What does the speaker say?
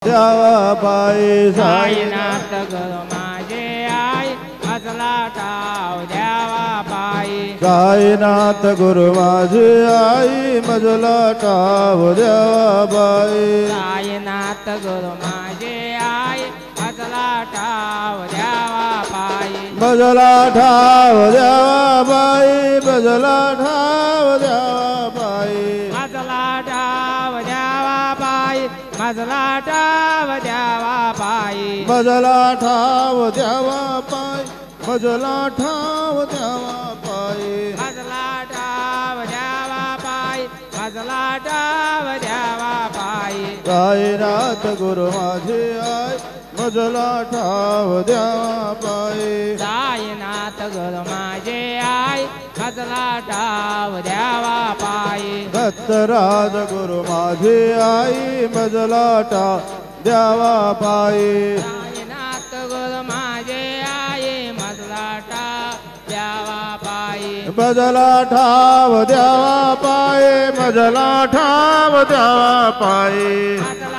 द्यावा पायी साईनाथ गुरु माझे आई मजला ठाव द्यावा पायी साईनाथ गुरु माझे आई मजला ठाव द्यावा पायी साईनाथ गुरु माझे आई मजला ठाव द्यावा पायी मजला ठाव द्यावा पायी मजला ठाव द्यावा पायी मजला ठाव द्यावा पायी मजला ठाव द्यावा पायी मजला ठाव द्यावा पायी मजला ठाव द्यावा पायी मजला ठाव द्यावा पायी मजला ठाव द्यावा पायी साईनाथ गुरु माझे आई मजला ठाव द्यावा पायी साईनाथ गुरु माझे आई मजला ठाव द्यावा पायी दत्तराज गुरु माझे आई मजला ठाव द्यावा पायी साईनाथ गुरु माझे आई मजला ठाव द्यावा पायी मजला ठाव द्यावा पायी मजला ठाव द्यावा पायी मजला